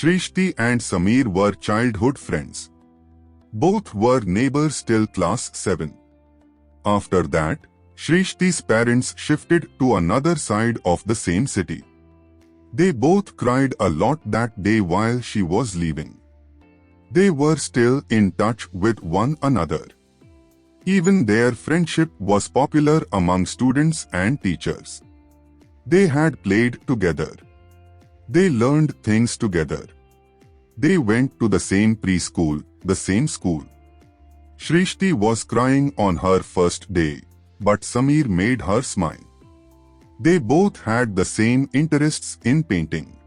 Shrishti and Sameer were childhood friends. Both were neighbors till class 7. After that, Shrishti's parents shifted to another side of the same city. They both cried a lot that day while she was leaving. They were still in touch with one another. Even their friendship was popular among students and teachers. They had played together. They learned things together. They went to the same preschool, the same school. Shrishti was crying on her first day, but Sameer made her smile. They both had the same interests in painting.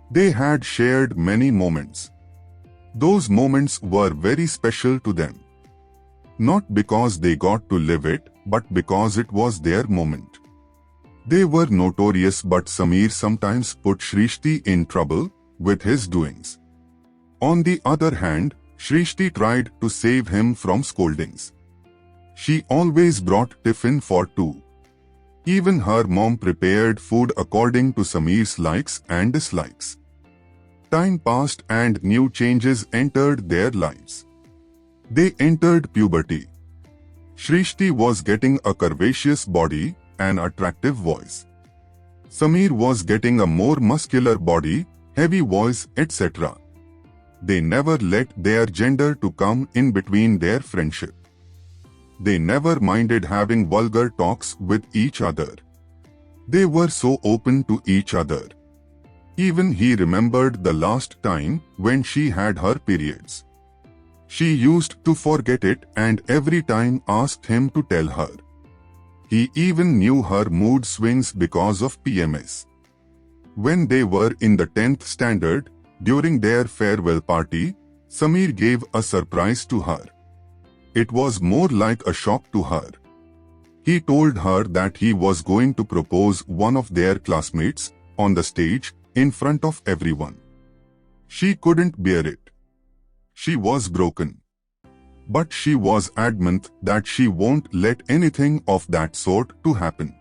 They had shared many moments. Those moments were very special to them. Not because they got to live it, but because it was their moment. They were notorious, but Sameer sometimes put Shrishti in trouble with his doings. On the other hand, Shrishti tried to save him from scoldings. She always brought tiffin for two. Even her mom prepared food according to Sameer's likes and dislikes. Time passed and new changes entered their lives. They entered puberty. Shrishti was getting a curvaceous body, an attractive voice. Sameer was getting a more muscular body, heavy voice, etc. They never let their gender to come in between their friendship. They never minded having vulgar talks with each other. They were so open to each other. Even he remembered the last time when she had her periods. She used to forget it and every time asked him to tell her. He even knew her mood swings because of PMS. When they were in the 10th standard, during their farewell party, Sameer gave a surprise to her. It was more like a shock to her. He told her that he was going to propose one of their classmates on the stage in front of everyone. She couldn't bear it. She was broken. But she was adamant that she won't let anything of that sort to happen.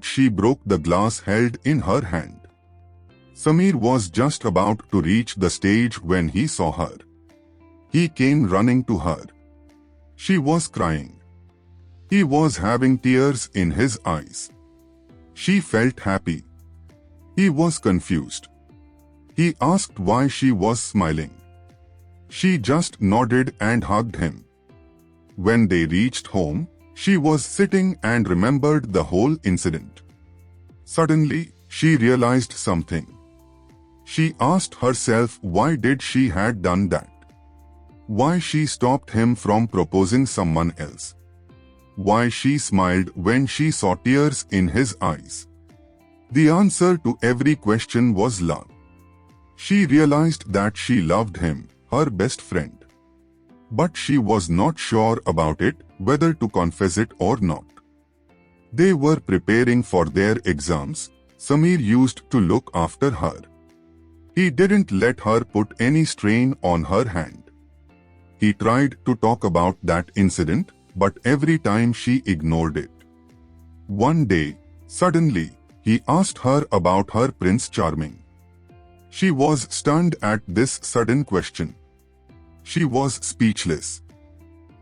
She broke the glass held in her hand. Sameer was just about to reach the stage when he saw her. He came running to her. She was crying. He was having tears in his eyes. She felt happy. He was confused. He asked why she was smiling. She just nodded and hugged him. When they reached home, she was sitting and remembered the whole incident. Suddenly, she realized something. She asked herself why did she had done that? Why she stopped him from proposing someone else? Why she smiled when she saw tears in his eyes? The answer to every question was love. She realized that she loved him, her best friend. But she was not sure about it, whether to confess it or not. They were preparing for their exams. Sameer used to look after her. He didn't let her put any strain on her hand. He tried to talk about that incident, but every time she ignored it. One day, suddenly, he asked her about her Prince Charming. She was stunned at this sudden question. She was speechless.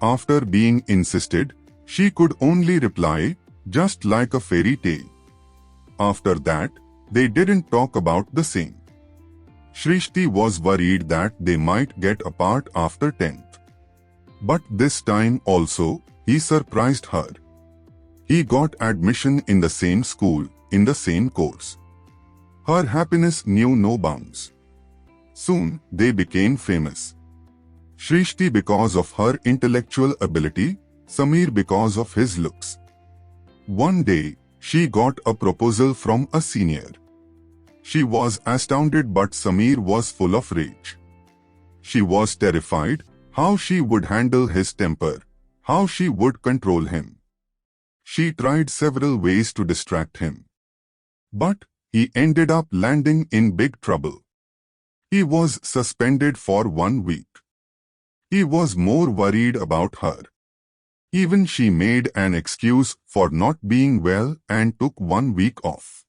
After being insisted, she could only reply, just like a fairy tale. After that, they didn't talk about the same. Shrishti was worried that they might get apart after 10th. But this time also, he surprised her. He got admission in the same school, in the same course. Her happiness knew no bounds. Soon, they became famous. Shrishti because of her intellectual ability, Sameer because of his looks. One day, she got a proposal from a senior. She was astounded, but Sameer was full of rage. She was terrified how she would handle his temper, how she would control him. She tried several ways to distract him. But he ended up landing in big trouble. He was suspended for 1 week. He was more worried about her. Even she made an excuse for not being well and took 1 week off.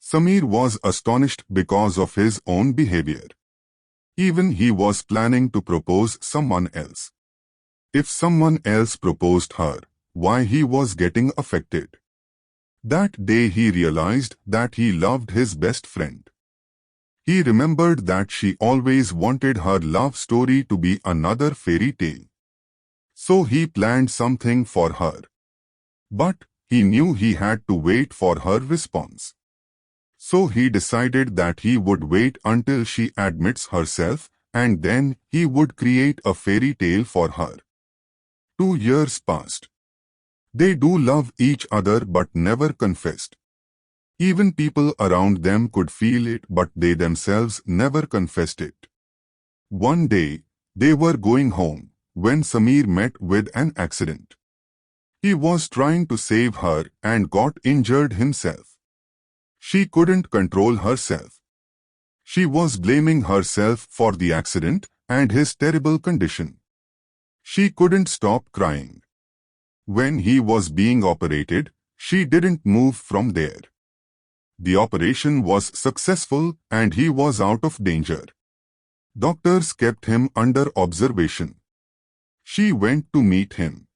Samir was astonished because of his own behavior. Even he was planning to propose someone else. If someone else proposed her, why he was getting affected? That day he realized that he loved his best friend. He remembered that she always wanted her love story to be another fairy tale. So he planned something for her. But he knew he had to wait for her response. So he decided that he would wait until she admits herself, and then he would create a fairy tale for her. 2 years passed. They do love each other but never confessed. Even people around them could feel it, but they themselves never confessed it. One day, they were going home when Samir met with an accident. He was trying to save her and got injured himself. She couldn't control herself. She was blaming herself for the accident and his terrible condition. She couldn't stop crying. When he was being operated, she didn't move from there. The operation was successful and he was out of danger. Doctors kept him under observation. She went to meet him.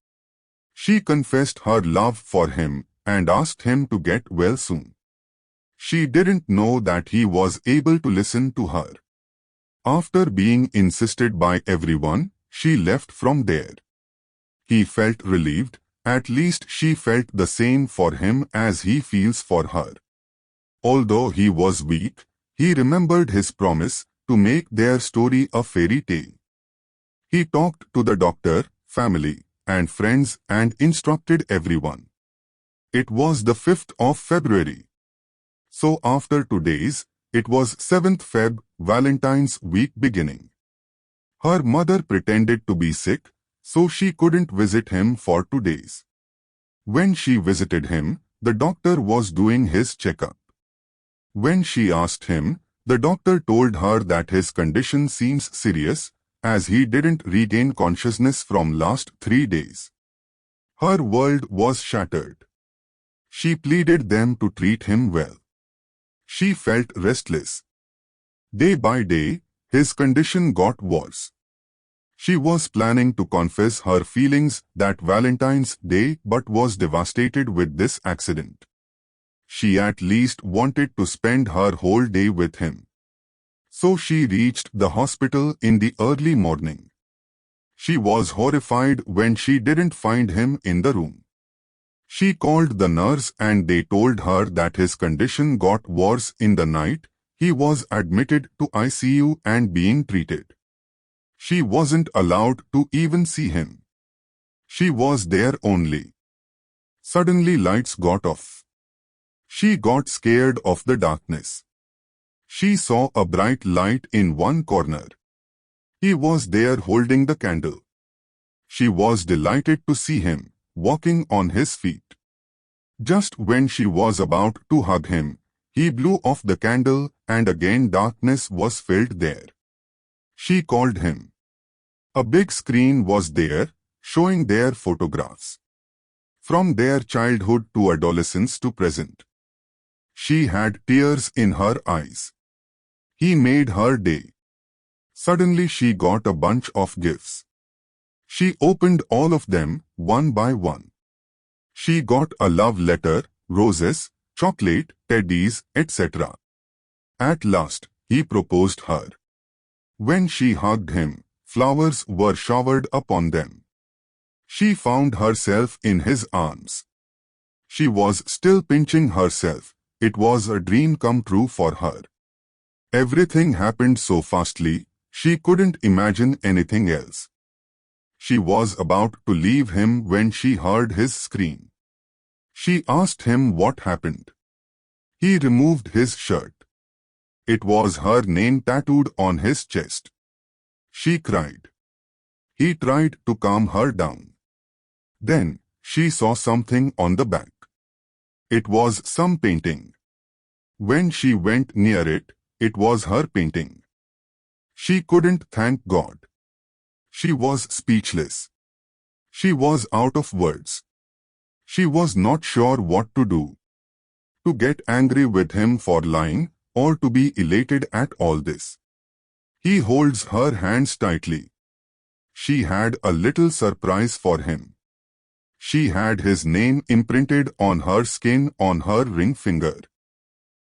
She confessed her love for him and asked him to get well soon. She didn't know that he was able to listen to her. After being insisted by everyone, she left from there. He felt relieved. At least she felt the same for him as he feels for her. Although he was weak, he remembered his promise to make their story a fairy tale. He talked to the doctor, family, and friends and instructed everyone. It was the 5th of February. So after 2 days, it was 7th Feb, Valentine's week beginning. Her mother pretended to be sick, so she couldn't visit him for 2 days. When she visited him, the doctor was doing his checkup. When she asked him, the doctor told her that his condition seems serious, as he didn't regain consciousness from last 3 days. Her world was shattered. She pleaded them to treat him well. She felt restless. Day by day, his condition got worse. She was planning to confess her feelings that Valentine's Day but was devastated with this accident. She at least wanted to spend her whole day with him. So she reached the hospital in the early morning. She was horrified when she didn't find him in the room. She called the nurse and they told her that his condition got worse in the night. He was admitted to ICU and being treated. She wasn't allowed to even see him. She was there only. Suddenly lights got off. She got scared of the darkness. She saw a bright light in one corner. He was there holding the candle. She was delighted to see him, walking on his feet. Just when she was about to hug him, he blew off the candle and again darkness was filled there. She called him. A big screen was there, showing their photographs. From their childhood to adolescence to present. She had tears in her eyes. He made her day. Suddenly she got a bunch of gifts. She opened all of them, one by one. She got a love letter, roses, chocolate, teddies, etc. At last, he proposed her. When she hugged him, flowers were showered upon them. She found herself in his arms. She was still pinching herself. It was a dream come true for her. Everything happened so fastly, she couldn't imagine anything else. She was about to leave him when she heard his scream. She asked him what happened. He removed his shirt. It was her name tattooed on his chest. She cried. He tried to calm her down. Then, she saw something on the back. It was some painting. When she went near it, it was her painting. She couldn't thank God. She was speechless. She was out of words. She was not sure what to do. to get angry with him for lying, or to be elated at all this. He holds her hands tightly. She had a little surprise for him. She had his name imprinted on her skin on her ring finger.